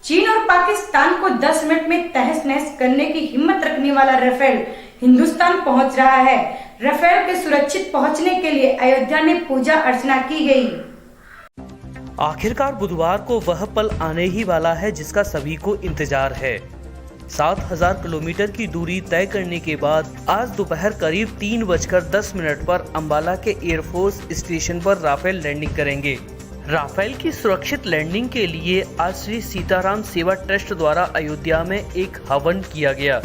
चीन और पाकिस्तान को 10 मिनट में तहस नहस करने की हिम्मत रखने वाला राफेल हिंदुस्तान पहुंच रहा है। राफेल के सुरक्षित पहुंचने के लिए अयोध्या में पूजा अर्चना की गई। आखिरकार बुधवार को वह पल आने ही वाला है जिसका सभी को इंतजार है। 7,000 किलोमीटर की दूरी तय करने के बाद आज दोपहर करीब 3:10 पर अंबाला के एयरफोर्स स्टेशन पर राफेल लैंडिंग करेंगे। राफेल की सुरक्षित लैंडिंग के लिए आज श्री सीताराम सेवा ट्रस्ट द्वारा अयोध्या में एक हवन किया गया।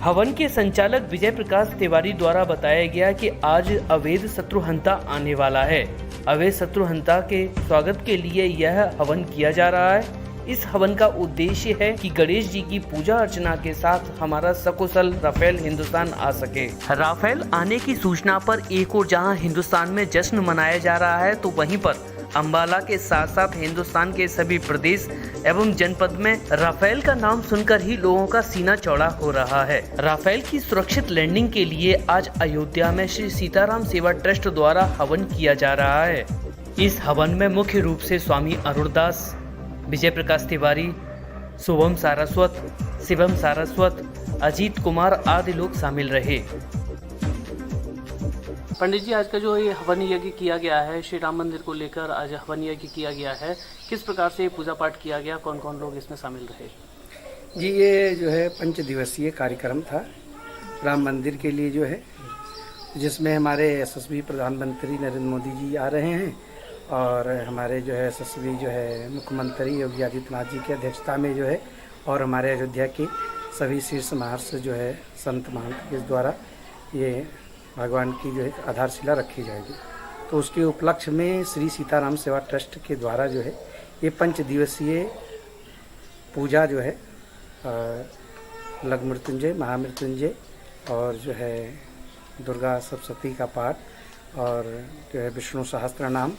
हवन के संचालक विजय प्रकाश तिवारी द्वारा बताया गया कि आज अवैध शत्रुहंता आने वाला है। अवैध शत्रुहंता के स्वागत के लिए यह हवन किया जा रहा है। इस हवन का उद्देश्य है कि गणेश जी की पूजा अर्चना के साथ हमारा सकुशल राफेल हिंदुस्तान आ सके। राफेल आने की सूचना पर एक और जहां हिंदुस्तान में जश्न मनाया जा रहा है, तो वहीं पर अंबाला के साथ साथ हिंदुस्तान के सभी प्रदेश एवं जनपद में राफेल का नाम सुनकर ही लोगों का सीना चौड़ा हो रहा है। राफेल की सुरक्षित लैंडिंग के लिए आज अयोध्या में श्री सीताराम सेवा ट्रस्ट द्वारा हवन किया जा रहा है। इस हवन में मुख्य रूप से स्वामी अरुणदास, विजय प्रकाश तिवारी, शुभम सारस्वत, शिवम सारस्वत, अजीत कुमार आदि लोग शामिल रहे। पंडित जी, आज का जो ये हवन यज्ञ किया गया है, श्री राम मंदिर को लेकर आज हवन यज्ञ किया गया है, किस प्रकार से पूजा पाठ किया गया, कौन कौन लोग इसमें शामिल रहे? जी, ये जो है 5 दिवसीय कार्यक्रम था राम मंदिर के लिए जो है, जिसमें हमारे यशस्वी प्रधानमंत्री नरेंद्र मोदी जी आ रहे हैं और हमारे जो है यशस्वी जो है मुख्यमंत्री योगी आदित्यनाथ जी की अध्यक्षता में जो है, और हमारे अयोध्या के सभी शीर्ष महर्ष जो है संत महंत के द्वारा ये भगवान की जो है आधारशिला रखी जाएगी। तो उसके उपलक्ष्य में श्री सीताराम सेवा ट्रस्ट के द्वारा जो है ये 5 दिवसीय पूजा जो है लघु मृत्युंजय, महामृत्युंजय और जो है दुर्गा सप्तशती का पाठ और जो है विष्णु सहस्त्र नाम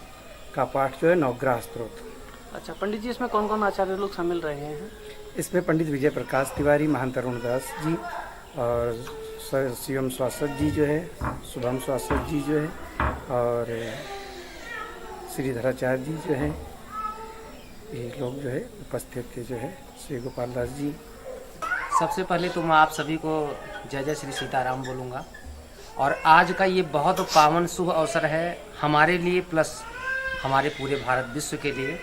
का पाठ जो है नवग्रह स्तोत्र। अच्छा पंडित जी, इसमें कौन कौन आचार्य लोग शामिल रहे हैं? इसमें पंडित विजय प्रकाश तिवारी, महंत अरुणदास जी और शिवम स्वासत जी जो है, शुभम स्वासत जी जो है और श्रीधराचार्य जी जो है, ये लोग जो है उपस्थित थे जो है, श्री गोपाल दास जी। सबसे पहले तो मैं आप सभी को जय जय श्री सीताराम बोलूँगा। और आज का ये बहुत पावन शुभ अवसर है हमारे लिए प्लस हमारे पूरे भारत विश्व के लिए।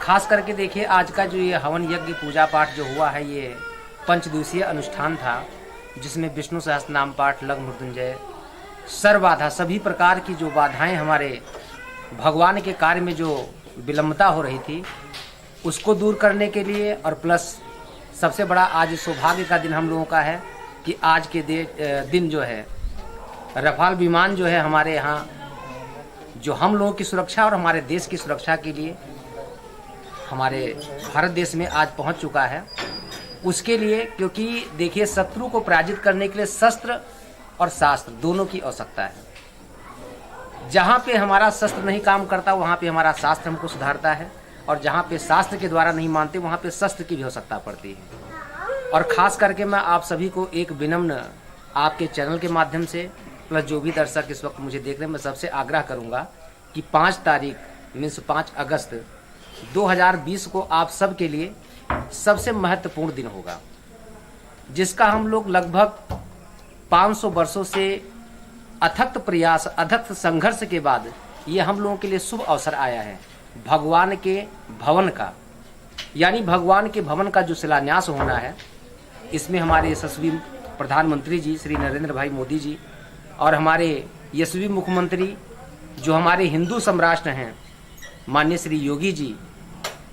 खास करके देखिए, आज का जो ये हवन यज्ञ पूजा पाठ जो हुआ है, ये 5 दिवसीय अनुष्ठान था, जिसमें विष्णु सहस्त्र नाम पाठ, लघु मृत्युंजय, सर्वबाधा, सभी प्रकार की जो बाधाएं हमारे भगवान के कार्य में जो विलंबता हो रही थी उसको दूर करने के लिए, और प्लस सबसे बड़ा आज सौभाग्य का दिन हम लोगों का है कि आज के दिन जो है रफाल विमान जो है हमारे यहाँ जो हम लोगों की सुरक्षा और हमारे देश की सुरक्षा के लिए हमारे भारत देश में आज पहुँच चुका है। उसके लिए, क्योंकि देखिए शत्रु को पराजित करने के लिए शस्त्र और शास्त्र दोनों की आवश्यकता है। जहाँ पे हमारा शस्त्र नहीं काम करता वहाँ पे हमारा शास्त्र हमको सुधारता है, और जहाँ पे शास्त्र के द्वारा नहीं मानते वहाँ पे शस्त्र की भी आवश्यकता पड़ती है। और ख़ास करके मैं आप सभी को एक विनम्र आपके चैनल के माध्यम से प्लस जो भी दर्शक इस वक्त मुझे देख रहे हैं, मैं सबसे आग्रह करूँगा कि 5 तारीख मीन्स 5 अगस्त 2020 को आप सब के लिए सबसे महत्वपूर्ण दिन होगा, जिसका हम लोग लगभग 500 वर्षों से अथक प्रयास, अथक संघर्ष के बाद ये हम लोगों के लिए शुभ अवसर आया है भगवान के भवन का, यानी भगवान के भवन का जो शिलान्यास होना है। इसमें हमारे यशस्वी प्रधानमंत्री जी श्री नरेंद्र भाई मोदी जी और हमारे यशस्वी मुख्यमंत्री जो हमारे हिंदू सम्राट हैं माननीय श्री योगी जी,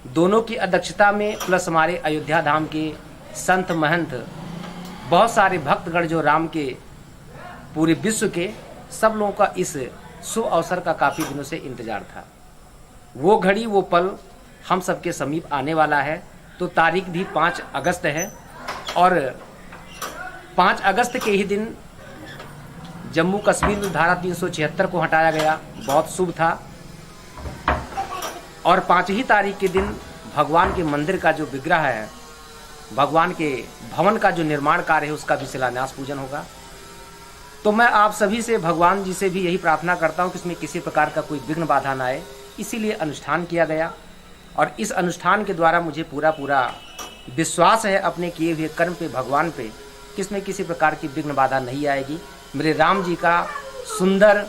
दोनों की अध्यक्षता में प्लस हमारे अयोध्या धाम के संत महंत, बहुत सारे भक्तगण जो राम के पूरे विश्व के सब लोगों का इस शुभ अवसर का काफ़ी दिनों से इंतजार था। वो घड़ी वो पल हम सबके समीप आने वाला है। तो तारीख भी 5 अगस्त है और 5 अगस्त के ही दिन जम्मू कश्मीर में धारा 376 को हटाया गया, बहुत शुभ था। और 5 ही तारीख के दिन भगवान के मंदिर का जो विग्रह है, भगवान के भवन का जो निर्माण कार्य है, उसका भी शिलान्यास पूजन होगा। तो मैं आप सभी से, भगवान जी से भी यही प्रार्थना करता हूँ कि इसमें किसी प्रकार का कोई विघ्न बाधा ना आए, इसीलिए अनुष्ठान किया गया। और इस अनुष्ठान के द्वारा मुझे पूरा विश्वास है अपने किए हुए कर्म पे, भगवान पे, कि इसमें किसी प्रकार की विघ्न बाधा नहीं आएगी। मेरे राम जी का सुंदर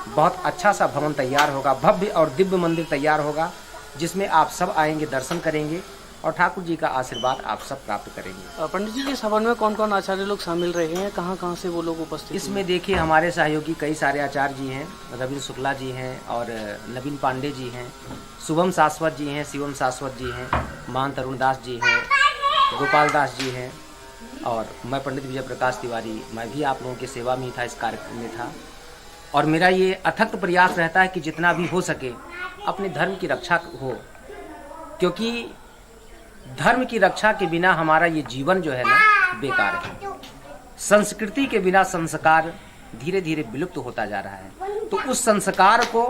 बहुत अच्छा सा भवन तैयार होगा, भव्य और दिव्य मंदिर तैयार होगा, जिसमें आप सब आएंगे, दर्शन करेंगे और ठाकुर जी का आशीर्वाद आप सब प्राप्त करेंगे। पंडित जी, इस हवन में कौन कौन आचार्य लोग शामिल रहे हैं, कहाँ कहाँ से वो लोग उपस्थित? इसमें देखिए हमारे सहयोगी कई सारे आचार्य जी हैं, रविंद्र शुक्ला जी हैं और नवीन पांडे जी हैं, शुभम शाश्वत जी हैं, शिवम शाश्वत जी हैं, महंत अरुण दास जी हैं, गोपाल दास जी हैं और मैं पंडित विजय प्रकाश तिवारी, मैं भी आप लोगों की सेवा में था, इस कार्यक्रम में था। और मेरा ये अथक प्रयास रहता है कि जितना भी हो सके अपने धर्म की रक्षा हो, क्योंकि धर्म की रक्षा के बिना हमारा ये जीवन जो है ना बेकार है। संस्कृति के बिना संस्कार धीरे धीरे विलुप्त होता जा रहा है। तो उस संस्कार को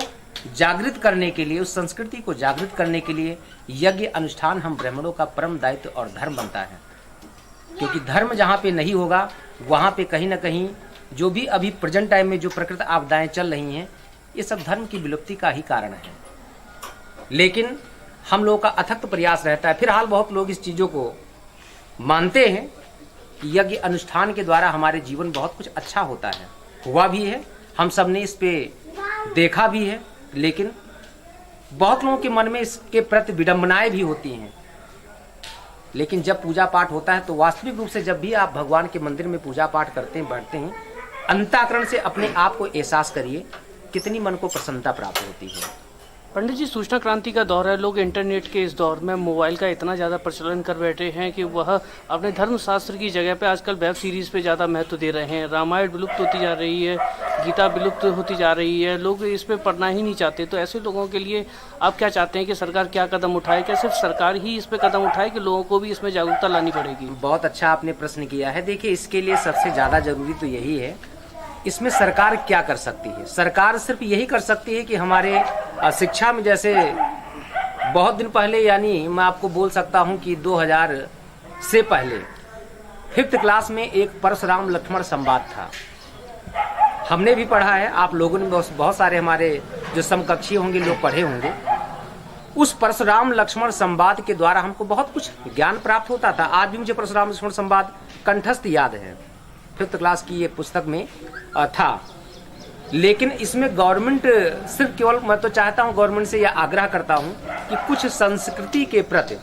जागृत करने के लिए, उस संस्कृति को जागृत करने के लिए यज्ञ अनुष्ठान हम ब्राह्मणों का परम दायित्व और धर्म बनता है। क्योंकि धर्म जहाँ पे नहीं होगा वहाँ पे कहीं ना कहीं जो भी अभी प्रेजेंट टाइम में जो प्रकृत आपदाएं चल रही हैं, ये सब धर्म की विलुप्ति का ही कारण है। लेकिन हम लोगों का अथक प्रयास रहता है। फिलहाल बहुत लोग इस चीज़ों को मानते हैं कि यज्ञ अनुष्ठान के द्वारा हमारे जीवन बहुत कुछ अच्छा होता है, हुआ भी है, हम सब ने इस पे देखा भी है। लेकिन बहुत लोगों के मन में इसके प्रति विडंबनाएं भी होती हैं। लेकिन जब पूजा पाठ होता है तो वास्तविक रूप से जब भी आप भगवान के मंदिर में पूजा पाठ करते हैं, बैठते हैं, अंतःकरण से अपने आप को एहसास करिए कितनी मन को प्रसन्नता प्राप्त होती है। पंडित जी, सूचना क्रांति का दौर है, लोग इंटरनेट के इस दौर में मोबाइल का इतना ज़्यादा प्रचलन कर बैठे हैं कि वह अपने धर्मशास्त्र की जगह पे आजकल वेब सीरीज़ पे ज़्यादा महत्व दे रहे हैं। रामायण विलुप्त होती जा रही है, गीता विलुप्त होती जा रही है, लोग इस पे पढ़ना ही नहीं चाहते। तो ऐसे लोगों के लिए आप क्या चाहते हैं कि सरकार क्या कदम उठाए? क्या सिर्फ सरकार ही इस पर कदम उठाए कि लोगों को भी इसमें जागरूकता लानी पड़ेगी? बहुत अच्छा आपने प्रश्न किया है। देखिए, इसके लिए सबसे ज़्यादा जरूरी तो यही है, इसमें सरकार क्या कर सकती है। सरकार सिर्फ यही कर सकती है कि हमारे शिक्षा में, जैसे बहुत दिन पहले, यानी मैं आपको बोल सकता हूं कि 2000 से पहले 5th क्लास में एक परशुराम लक्ष्मण संवाद था। हमने भी पढ़ा है, आप लोगों ने बहुत सारे हमारे जो समकक्षी होंगे लोग पढ़े होंगे। उस परशुराम लक्ष्मण संवाद के द्वारा हमको बहुत कुछ ज्ञान प्राप्त होता था। आज भी मुझे परशुराम लक्ष्मण संवाद कंठस्थ याद है, 5th क्लास की ये पुस्तक में था। लेकिन इसमें गवर्नमेंट सिर्फ केवल, मैं तो चाहता हूँ गवर्नमेंट से यह आग्रह करता हूँ कि कुछ संस्कृति के प्रति,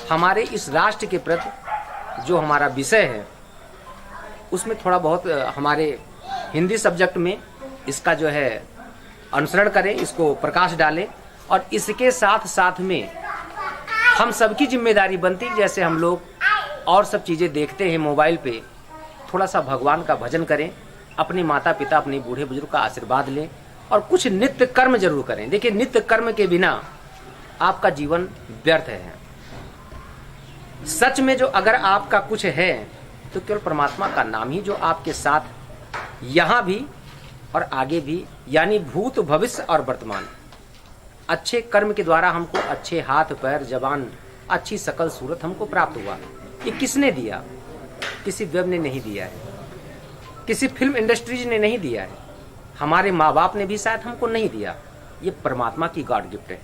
हमारे इस राष्ट्र के प्रति जो हमारा विषय है उसमें थोड़ा बहुत हमारे हिंदी सब्जेक्ट में इसका जो है अनुसरण करें, इसको प्रकाश डालें। और इसके साथ साथ में हम सबकी जिम्मेदारी बनती है, जैसे हम लोग और सब चीज़ें देखते हैं मोबाइल पे, थोड़ा सा भगवान का भजन करें, अपने माता पिता, अपने बूढ़े बुजुर्ग का आशीर्वाद लें और कुछ नित्य कर्म जरूर करें। देखिए, नित्य कर्म के बिना आपका जीवन व्यर्थ है। सच में जो अगर आपका कुछ है तो केवल परमात्मा का नाम ही जो आपके साथ यहाँ भी और आगे भी, यानी भूत, भविष्य और वर्तमान। अच्छे कर्म के द्वारा हमको अच्छे हाथ पैर, जबान, अच्छी शकल सूरत हमको प्राप्त हुआ। ये किसने दिया? किसी वेब ने नहीं दिया है, किसी फिल्म इंडस्ट्रीज ने नहीं दिया है, हमारे माँ बाप ने भी शायद हमको नहीं दिया। ये परमात्मा की गॉड गिफ्ट है।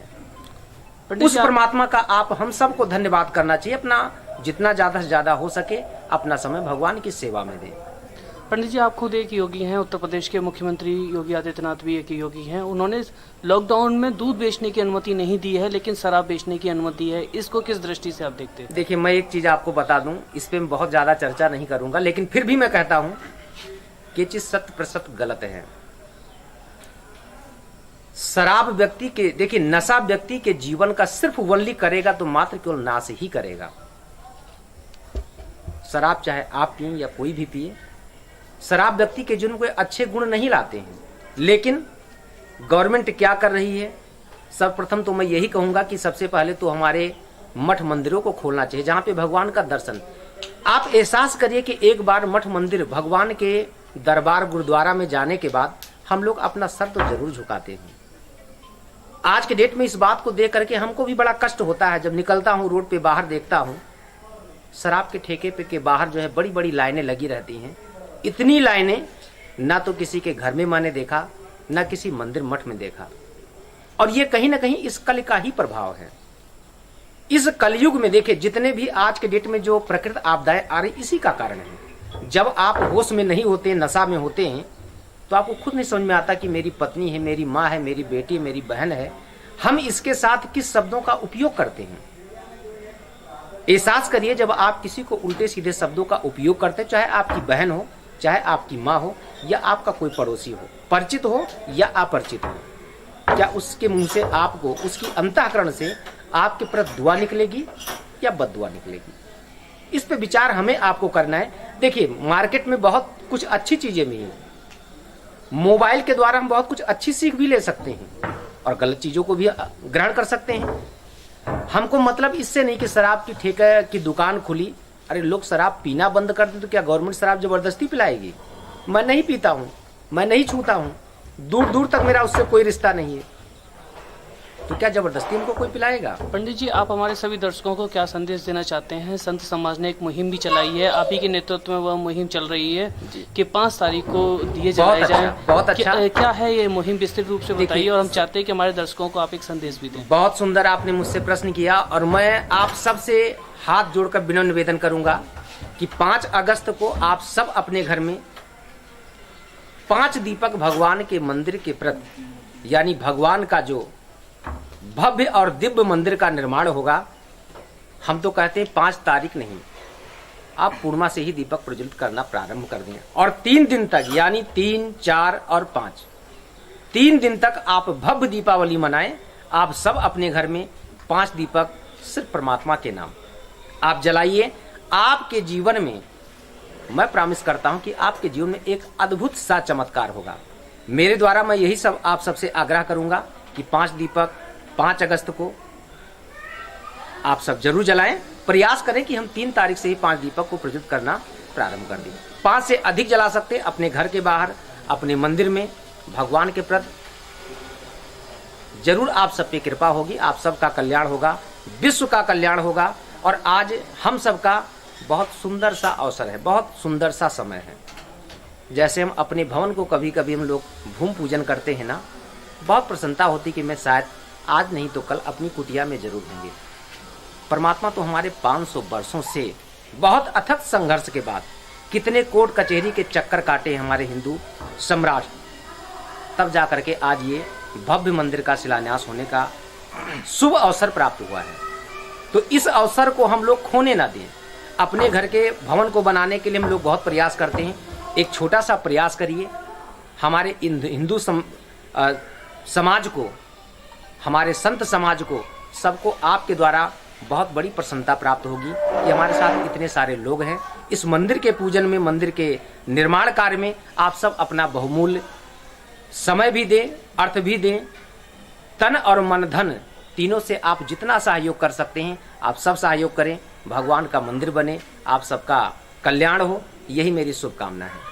उस परमात्मा का आप हम सबको धन्यवाद करना चाहिए। अपना जितना ज़्यादा से ज़्यादा हो सके अपना समय भगवान की सेवा में दें। पंडित जी, आप खुद एक योगी हैं, उत्तर प्रदेश के मुख्यमंत्री योगी आदित्यनाथ भी एक योगी हैं। उन्होंने लॉकडाउन में दूध बेचने की अनुमति नहीं दी है, लेकिन शराब बेचने की अनुमति है। इसको किस दृष्टि से आप देखते हैं? देखिए, मैं एक चीज़ आपको बता दूं, इस पर मैं बहुत ज़्यादा चर्चा नहीं करूंगा, लेकिन फिर भी मैं कहता हूं कि ये चीज़ 100% गलत है। शराब व्यक्ति के, देखिए, नशा व्यक्ति के जीवन का सिर्फ वनली करेगा तो मात्र केवल नाश ही करेगा। शराब चाहे आप पिए या कोई भी पिए, शराब व्यक्ति के जीवन को अच्छे गुण नहीं लाते हैं। लेकिन गवर्नमेंट क्या कर रही है? सर्वप्रथम तो मैं यही कहूंगा कि सबसे पहले तो हमारे मठ मंदिरों को खोलना चाहिए, जहां पे भगवान का दर्शन। आप एहसास करिए कि एक बार मठ मंदिर, भगवान के दरबार, गुरुद्वारा में जाने के बाद हम लोग अपना सर तो जरूर झुकाते हैं। आज के डेट में इस बात को देख करके हमको भी बड़ा कष्ट होता है। जब निकलता हूँ रोड पे, बाहर देखता हूँ शराब के ठेके पे के बाहर जो है बड़ी बड़ी लाइनें लगी रहती हैं। इतनी लाइनें ना तो किसी के घर में मैंने देखा, ना किसी मंदिर मठ में देखा। और ये कहीं ना कहीं इस कल का ही प्रभाव है। इस कलयुग में देखिए जितने भी आज के डेट में जो प्रकृति आपदाएं आ रही, इसी का कारण है। जब आप होश में नहीं होते, नशा में होते हैं, तो आपको खुद नहीं समझ में आता कि मेरी पत्नी है, मेरी माँ है, मेरी बेटी है, मेरी बहन है, हम इसके साथ किस शब्दों का उपयोग करते हैं। एहसास करिए जब आप किसी को उल्टे सीधे शब्दों का उपयोग करते, चाहे आपकी बहन हो, चाहे आपकी माँ हो, या आपका कोई पड़ोसी हो, परिचित हो या अपरिचित हो, क्या उसके मुंह से आपको, उसकी अंतःकरण से आपके प्रति दुआ निकलेगी या बद्दुआ निकलेगी? इस पे विचार हमें आपको करना है। देखिए मार्केट में बहुत कुछ अच्छी चीजें भी हैं, मोबाइल के द्वारा हम बहुत कुछ अच्छी सीख भी ले सकते हैं और गलत चीजों को भी ग्रहण कर सकते हैं। हमको मतलब इससे नहीं कि शराब की ठेके की दुकान खुली, अरे लोग शराब पीना बंद कर दें तो क्या गवर्नमेंट शराब जबरदस्ती पिलाएगी? मैं नहीं पीता हूं, मैं नहीं छूता हूं, दूर दूर तक मेरा उससे कोई रिश्ता नहीं है, तो क्या जबरदस्ती हमको कोई पिलाएगा? पंडित जी, आप हमारे सभी दर्शकों को क्या संदेश देना चाहते हैं? संत समाज ने एक मुहिम भी चलाई है, आप ही के नेतृत्व में वह मुहिम चल रही है कि 5 तारीख को दिए जलाए जाएं। बहुत अच्छा। क्या है ये मुहिम, विस्तृत रूप से बताइए, और हम चाहते हैं कि हमारे दर्शकों को आप एक संदेश भी दें। बहुत सुंदर आपने मुझसे प्रश्न किया और मैं आप सबसे हाथ जोड़कर विनम्र निवेदन करूंगा कि 5 अगस्त को आप सब अपने घर में 5 दीपक भगवान के मंदिर के प्रति, यानी भगवान का जो भव्य और दिव्य मंदिर का निर्माण होगा, हम तो कहते हैं 5 तारीख नहीं, आप पूर्णिमा से ही दीपक प्रज्वलित करना प्रारंभ कर दें और 3 दिन तक, यानी 3, 4 और 5, 3 दिन तक आप भव्य दीपावली मनाएं। आप सब अपने घर में 5 दीपक सिर्फ परमात्मा के नाम आप जलाइए। आपके जीवन में मैं प्रॉमिस करता हूं कि आपके जीवन में एक अद्भुत सा चमत्कार होगा। मेरे द्वारा मैं यही सब आप सबसे आग्रह करूंगा कि 5 दीपक 5 अगस्त को आप सब जरूर जलाएं। प्रयास करें कि हम 3 तारीख से ही 5 दीपक को प्रज्वलित करना प्रारंभ कर दें। 5 से अधिक जला सकते हैं, अपने घर के बाहर, अपने मंदिर में, भगवान के प्रति जरूर आप सब पे कृपा होगी, आप सबका कल्याण होगा, विश्व का कल्याण होगा। और आज हम सबका बहुत सुंदर सा अवसर है, बहुत सुंदर सा समय है। जैसे हम अपने भवन को कभी कभी हम लोग भूमि पूजन करते हैं ना, बहुत प्रसन्नता होती कि मैं शायद आज नहीं तो कल अपनी कुटिया में जरूर होंगे। परमात्मा तो हमारे 500 वर्षों से बहुत अथक संघर्ष के बाद कितने कोर्ट कचहरी के चक्कर काटे हमारे हिंदू सम्राट, तब जाकर के आज ये भव्य मंदिर का शिलान्यास होने का शुभ अवसर प्राप्त हुआ है। तो इस अवसर को हम लोग खोने ना दें। अपने घर के भवन को बनाने के लिए हम लोग बहुत प्रयास करते हैं, एक छोटा सा प्रयास करिए। हमारे हिंदू समाज को, हमारे संत समाज को, सबको आपके द्वारा बहुत बड़ी प्रसन्नता प्राप्त होगी कि हमारे साथ इतने सारे लोग हैं। इस मंदिर के पूजन में, मंदिर के निर्माण कार्य में आप सब अपना बहुमूल्य समय भी दें, अर्थ भी दें, तन और मन धन तीनों से आप जितना सहयोग कर सकते हैं आप सब सहयोग करें। भगवान का मंदिर बने, आप सबका कल्याण हो, यही मेरी शुभकामना है।